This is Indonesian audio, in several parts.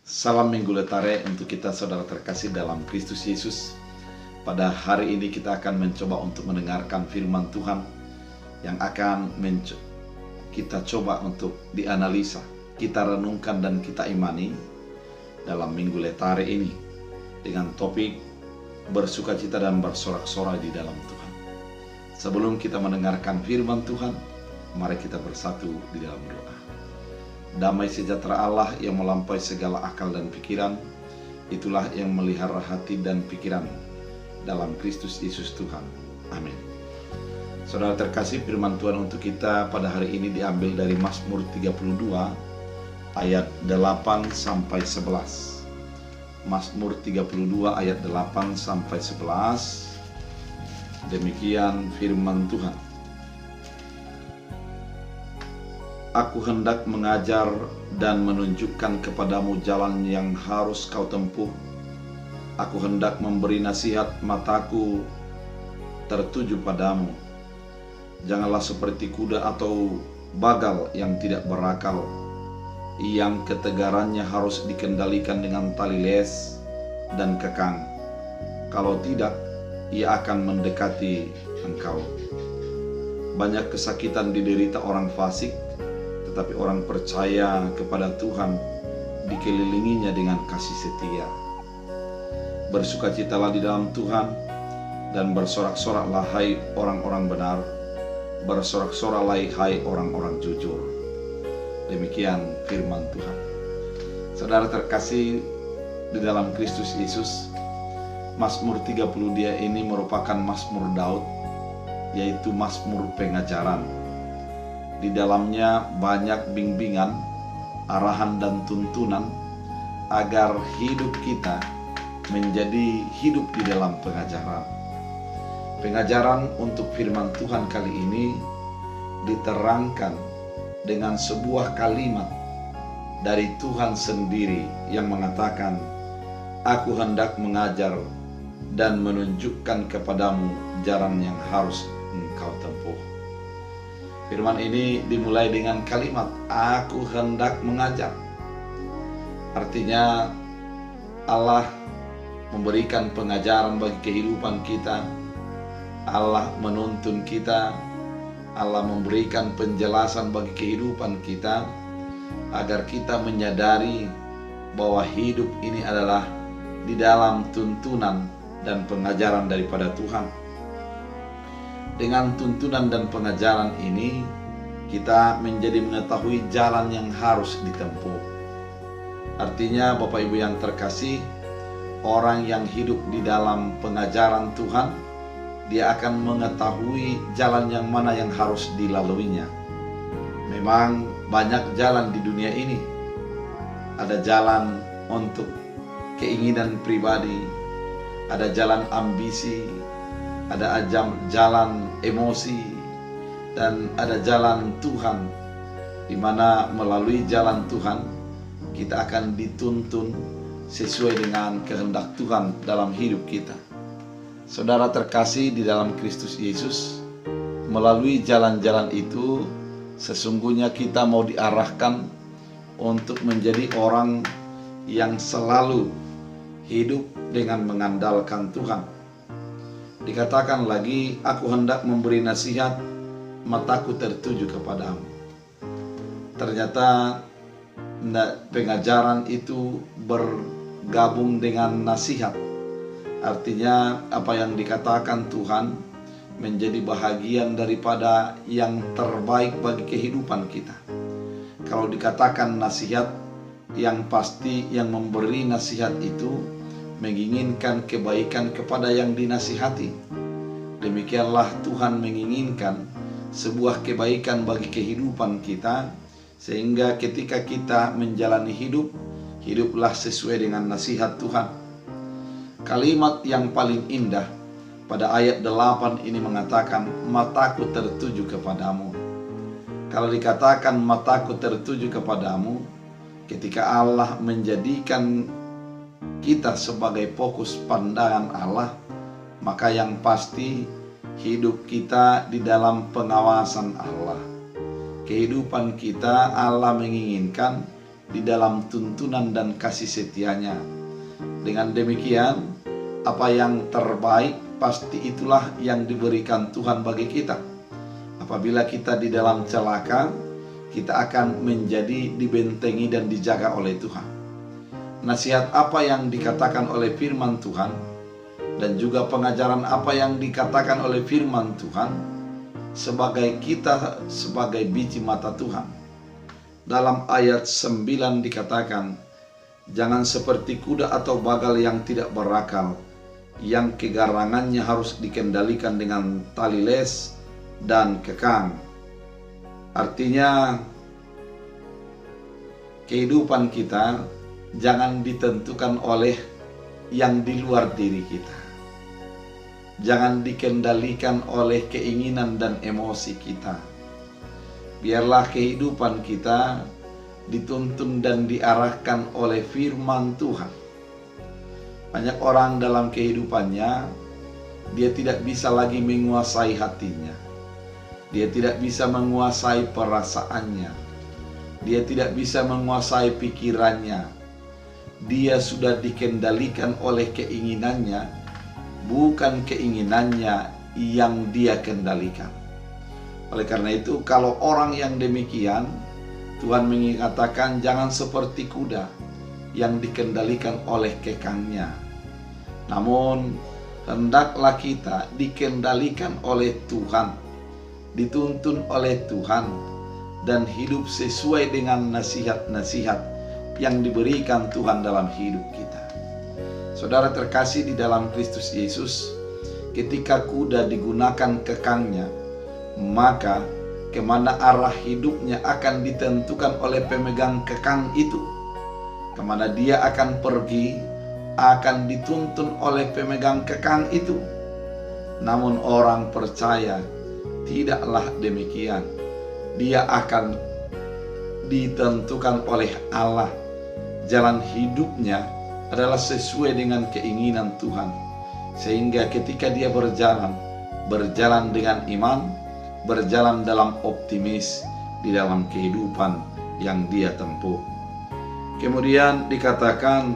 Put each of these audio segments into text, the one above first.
Salam Minggu Letare untuk kita saudara terkasih dalam Kristus Yesus. Pada hari ini kita akan mencoba untuk mendengarkan firman Tuhan yang akan kita coba untuk dianalisa, kita renungkan dan kita imani dalam Minggu Letare ini dengan topik bersukacita dan bersorak-sorai di dalam Tuhan. Sebelum kita mendengarkan firman Tuhan, mari kita bersatu di dalam doa. Damai sejahtera Allah yang melampaui segala akal dan pikiran, itulah yang melihara hati dan pikiran dalam Kristus Yesus Tuhan. Amin. Saudara terkasih, firman Tuhan untuk kita pada hari ini diambil dari Mazmur 32 ayat 8 sampai 11. Mazmur 32 ayat 8 sampai 11. Demikian firman Tuhan. Aku hendak mengajar dan menunjukkan kepadamu jalan yang harus kau tempuh. Aku hendak memberi nasihat, mataku tertuju padamu. Janganlah seperti kuda atau bagal yang tidak berakal, yang ketegarannya harus dikendalikan dengan tali les dan kekang. Kalau tidak, ia akan mendekati engkau. Banyak kesakitan diderita orang fasik, tetapi orang percaya kepada Tuhan dikelilinginya dengan kasih setia. Bersukacitalah di dalam Tuhan dan bersorak-soraklah hai orang-orang benar, bersorak-soraklah hai orang-orang jujur. Demikian firman Tuhan. Saudara terkasih di dalam Kristus Yesus, Mazmur 30 dia ini merupakan Mazmur Daud, yaitu Mazmur pengajaran. Di dalamnya banyak bimbingan, arahan dan tuntunan agar hidup kita menjadi hidup di dalam pengajaran. Pengajaran untuk firman Tuhan kali ini diterangkan dengan sebuah kalimat dari Tuhan sendiri yang mengatakan, "Aku hendak mengajar dan menunjukkan kepadamu jalan yang harus engkau tempuh." Firman ini dimulai dengan kalimat "Aku hendak mengajar". Artinya Allah memberikan pengajaran bagi kehidupan kita. Allah menuntun kita. Allah memberikan penjelasan bagi kehidupan kita agar kita menyadari bahwa hidup ini adalah di dalam tuntunan dan pengajaran daripada Tuhan. Dengan tuntunan dan pengajaran ini, kita menjadi mengetahui jalan yang harus ditempuh. Artinya, Bapak Ibu yang terkasih, orang yang hidup di dalam pengajaran Tuhan, dia akan mengetahui jalan yang mana yang harus dilaluinya. Memang banyak jalan di dunia ini. Ada jalan untuk keinginan pribadi, ada jalan ambisi, ada jalan emosi, dan ada jalan Tuhan, di mana melalui jalan Tuhan kita akan dituntun sesuai dengan kehendak Tuhan dalam hidup kita. Saudara terkasih di dalam Kristus Yesus, melalui jalan-jalan itu sesungguhnya kita mau diarahkan untuk menjadi orang yang selalu hidup dengan mengandalkan Tuhan. Dikatakan lagi, "Aku hendak memberi nasihat, mataku tertuju kepadamu." Ternyata pengajaran itu bergabung dengan nasihat. Artinya apa yang dikatakan Tuhan menjadi bahagian daripada yang terbaik bagi kehidupan kita. Kalau dikatakan nasihat, yang pasti yang memberi nasihat itu menginginkan kebaikan kepada yang dinasihati. Demikianlah Tuhan menginginkan sebuah kebaikan bagi kehidupan kita, sehingga ketika kita menjalani hidup, hiduplah sesuai dengan nasihat Tuhan. Kalimat yang paling indah pada ayat 8 ini mengatakan, "Mataku tertuju kepadamu." Kalau dikatakan mataku tertuju kepadamu, ketika Allah menjadikan kita sebagai fokus pandangan Allah, maka yang pasti hidup kita di dalam pengawasan Allah. Kehidupan kita Allah menginginkan di dalam tuntunan dan kasih setianya. Dengan demikian, apa yang terbaik pasti itulah yang diberikan Tuhan bagi kita. Apabila kita di dalam celaka, kita akan menjadi dibentengi dan dijaga oleh Tuhan. Nasihat apa yang dikatakan oleh firman Tuhan dan juga pengajaran apa yang dikatakan oleh firman Tuhan sebagai kita sebagai biji mata Tuhan. Dalam ayat 9 dikatakan, jangan seperti kuda atau bagal yang tidak berakal, yang kegarangannya harus dikendalikan dengan tali les dan kekang. Artinya, kehidupan kita jangan ditentukan oleh yang di luar diri kita. Jangan dikendalikan oleh keinginan dan emosi kita. Biarlah kehidupan kita dituntun dan diarahkan oleh firman Tuhan. Banyak orang dalam kehidupannya, dia tidak bisa lagi menguasai hatinya. Dia tidak bisa menguasai perasaannya. Dia tidak bisa menguasai pikirannya. Dia sudah dikendalikan oleh keinginannya, bukan keinginannya yang dia kendalikan. Oleh karena itu, kalau orang yang demikian, Tuhan mengatakan jangan seperti kuda yang dikendalikan oleh kekangnya. Namun, hendaklah kita dikendalikan oleh Tuhan, dituntun oleh Tuhan, dan hidup sesuai dengan nasihat-nasihat yang diberikan Tuhan dalam hidup kita. Saudara terkasih di dalam Kristus Yesus, ketika kuda digunakan kekangnya, maka kemana arah hidupnya akan ditentukan oleh pemegang kekang itu. Kemana dia akan pergi, akan dituntun oleh pemegang kekang itu. Namun orang percaya tidaklah demikian. Dia akan ditentukan oleh Allah. Jalan hidupnya adalah sesuai dengan keinginan Tuhan. Sehingga ketika dia berjalan dengan iman, berjalan dalam optimis di dalam kehidupan yang dia tempuh. Kemudian dikatakan,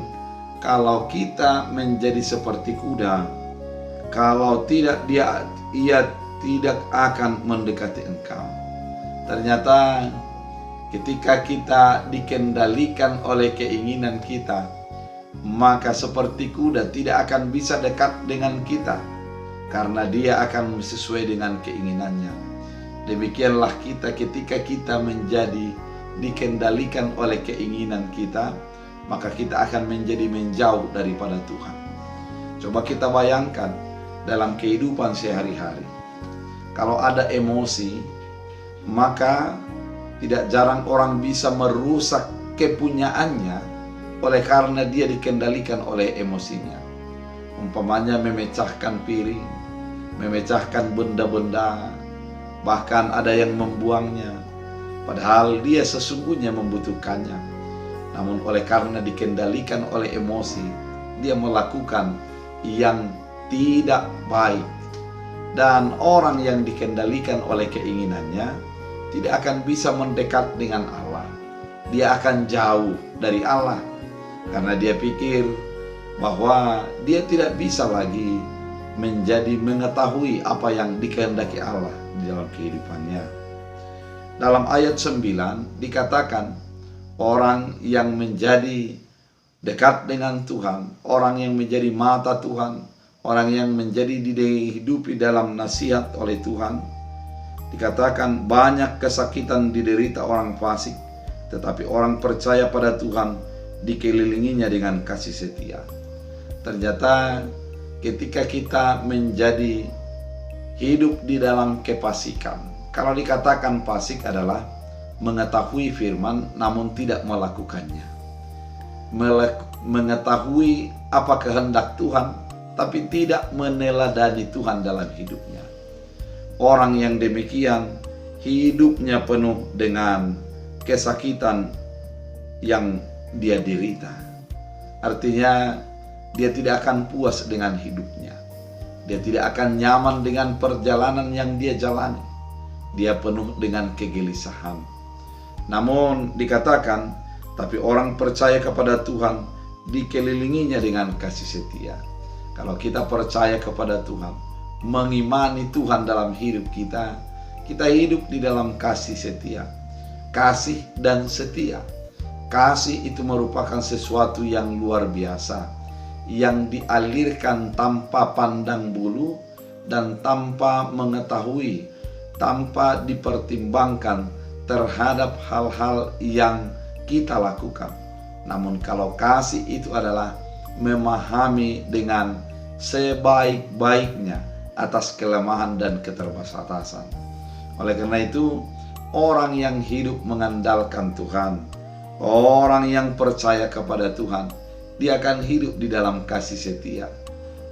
kalau kita menjadi seperti kuda, kalau tidak ia tidak akan mendekati engkau. Ternyata ketika kita dikendalikan oleh keinginan kita, maka seperti kuda tidak akan bisa dekat dengan kita, karena dia akan sesuai dengan keinginannya. Demikianlah kita ketika kita menjadi dikendalikan oleh keinginan kita, maka kita akan menjadi menjauh daripada Tuhan. Coba kita bayangkan dalam kehidupan sehari-hari, kalau ada emosi, maka tidak jarang orang bisa merusak kepunyaannya oleh karena dia dikendalikan oleh emosinya. Umpamanya memecahkan piring, memecahkan benda-benda, bahkan ada yang membuangnya, padahal dia sesungguhnya membutuhkannya. Namun oleh karena dikendalikan oleh emosi, dia melakukan yang tidak baik. Dan orang yang dikendalikan oleh keinginannya tidak akan bisa mendekat dengan Allah. Dia akan jauh dari Allah karena dia pikir bahwa dia tidak bisa lagi menjadi mengetahui apa yang dikehendaki Allah di dalam kehidupannya. Dalam ayat 9 dikatakan, orang yang menjadi dekat dengan Tuhan, orang yang menjadi mata Tuhan, orang yang menjadi dihidupi dalam nasihat oleh Tuhan, dikatakan banyak kesakitan diderita orang fasik, tetapi orang percaya pada Tuhan dikelilinginya dengan kasih setia. Ternyata ketika kita menjadi hidup di dalam kefasikan, kalau dikatakan fasik adalah mengetahui firman namun tidak melakukannya, mengetahui apa kehendak Tuhan tapi tidak meneladani Tuhan dalam hidupnya. Orang yang demikian hidupnya penuh dengan kesakitan yang dia derita. Artinya dia tidak akan puas dengan hidupnya. Dia tidak akan nyaman dengan perjalanan yang dia jalani. Dia penuh dengan kegelisahan. Namun dikatakan Tapi orang percaya kepada Tuhan dikelilinginya dengan kasih setia. Kalau kita percaya kepada Tuhan, mengimani Tuhan dalam hidup kita, kita hidup di dalam kasih setia. Kasih dan setia. Kasih itu merupakan sesuatu yang luar biasa, yang dialirkan tanpa pandang bulu dan tanpa mengetahui, tanpa dipertimbangkan terhadap hal-hal yang kita lakukan. Namun kalau kasih itu adalah memahami dengan sebaik-baiknya atas kelemahan dan keterbatasan. Oleh karena itu, orang yang hidup mengandalkan Tuhan, orang yang percaya kepada Tuhan, dia akan hidup di dalam kasih setia.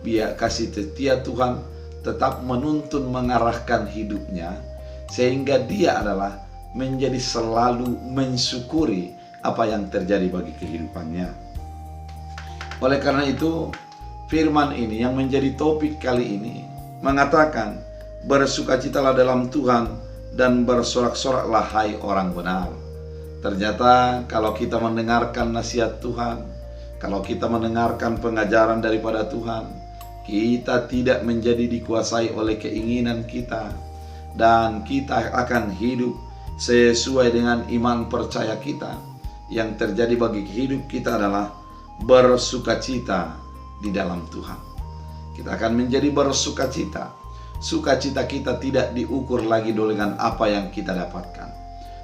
Biar kasih setia Tuhan tetap menuntun mengarahkan hidupnya, sehingga dia adalah menjadi selalu mensyukuri apa yang terjadi bagi kehidupannya. Oleh karena itu, firman ini yang menjadi topik kali ini mengatakan, bersukacitalah dalam Tuhan dan bersorak-soraklah hai orang benar. Ternyata kalau kita mendengarkan nasihat Tuhan, kalau kita mendengarkan pengajaran daripada Tuhan, kita tidak menjadi dikuasai oleh keinginan kita, dan kita akan hidup sesuai dengan iman percaya kita. Yang terjadi bagi hidup kita adalah bersukacita di dalam Tuhan. Kita akan menjadi bersukacita. Sukacita kita tidak diukur lagi dengan apa yang kita dapatkan.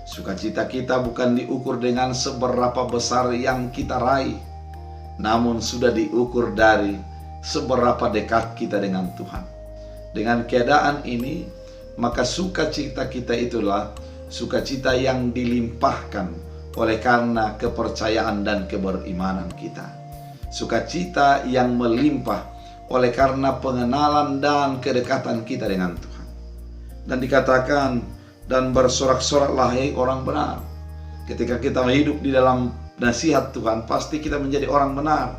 Sukacita kita bukan diukur dengan seberapa besar yang kita raih, namun sudah diukur dari seberapa dekat kita dengan Tuhan. Dengan keadaan ini, maka sukacita kita itulah sukacita yang dilimpahkan oleh karena kepercayaan dan keberimanan kita. Sukacita yang melimpah oleh karena pengenalan dan kedekatan kita dengan Tuhan. Dan dikatakan, dan bersorak-soraklah hai orang benar. Ketika kita hidup di dalam nasihat Tuhan, pasti kita menjadi orang benar.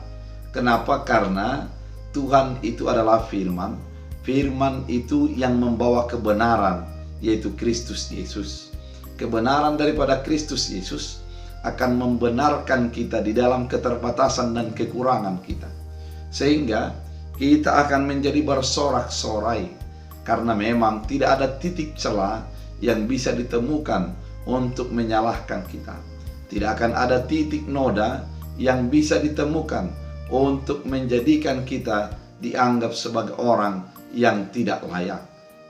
Kenapa? Karena Tuhan itu adalah firman. Firman itu yang membawa kebenaran, yaitu Kristus Yesus. Kebenaran daripada Kristus Yesus akan membenarkan kita di dalam keterbatasan dan kekurangan kita, sehingga kita akan menjadi bersorak-sorai, karena memang tidak ada titik celah yang bisa ditemukan untuk menyalahkan kita. Tidak akan ada titik noda yang bisa ditemukan untuk menjadikan kita dianggap sebagai orang yang tidak layak.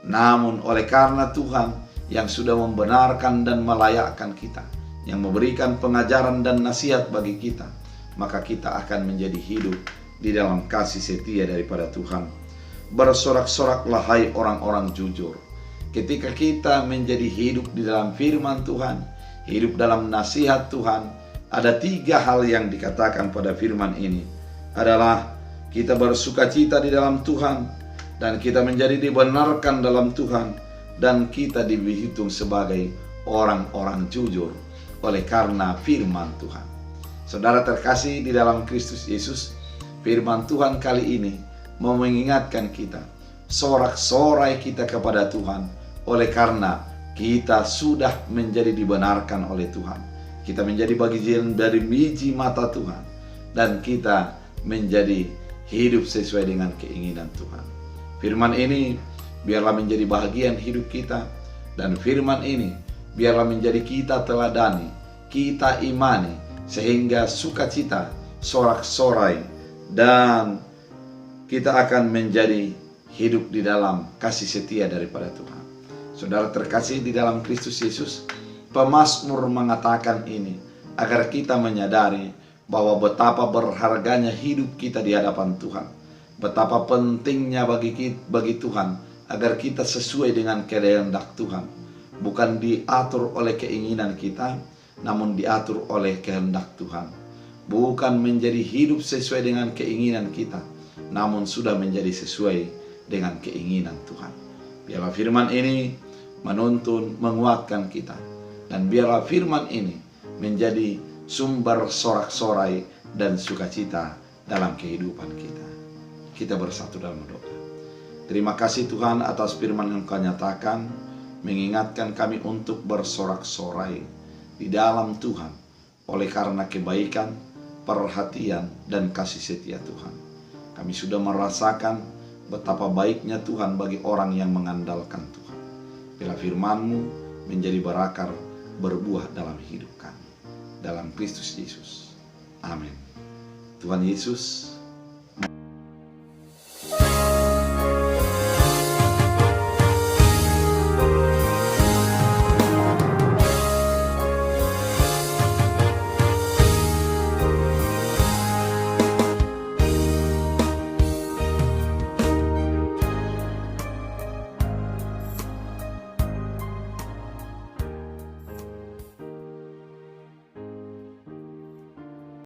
Namun oleh karena Tuhan yang sudah membenarkan dan melayakkan kita, yang memberikan pengajaran dan nasihat bagi kita, maka kita akan menjadi hidup di dalam kasih setia daripada Tuhan. Bersorak-soraklah hai orang-orang jujur. Ketika kita menjadi hidup di dalam firman Tuhan, hidup dalam nasihat Tuhan, ada 3 hal yang dikatakan pada firman ini. Adalah kita bersukacita di dalam Tuhan, dan kita menjadi dibenarkan dalam Tuhan, dan kita dihitung sebagai orang-orang jujur oleh karena firman Tuhan. Saudara terkasih di dalam Kristus Yesus, firman Tuhan kali ini mau mengingatkan kita, sorak-sorai kita kepada Tuhan oleh karena kita sudah menjadi dibenarkan oleh Tuhan. Kita menjadi bagian dari biji mata Tuhan, dan kita menjadi hidup sesuai dengan keinginan Tuhan. Firman ini biarlah menjadi bahagian hidup kita, dan firman ini biarlah menjadi kita teladani, kita imani, sehingga sukacita, sorak-sorai, dan kita akan menjadi hidup di dalam kasih setia daripada Tuhan. Saudara terkasih di dalam Kristus Yesus, pemazmur mengatakan ini agar kita menyadari bahwa betapa berharganya hidup kita di hadapan Tuhan, betapa pentingnya bagi Tuhan agar kita sesuai dengan kehendak Tuhan, bukan diatur oleh keinginan kita, namun diatur oleh kehendak Tuhan. Bukan menjadi hidup sesuai dengan keinginan kita, namun sudah menjadi sesuai dengan keinginan Tuhan. Biarlah firman ini menuntun, menguatkan kita, dan biarlah firman ini menjadi sumber sorak-sorai dan sukacita dalam kehidupan kita. Kita bersatu dalam doa. Terima kasih Tuhan atas firman yang Kau nyatakan, mengingatkan kami untuk bersorak-sorai di dalam Tuhan, oleh karena kebaikan, perhatian, dan kasih setia Tuhan. Kami sudah merasakan betapa baiknya Tuhan bagi orang yang mengandalkan Tuhan. Bila firman-Mu menjadi berakar, berbuah dalam hidup kami. Dalam Kristus Yesus. Amin. Tuhan Yesus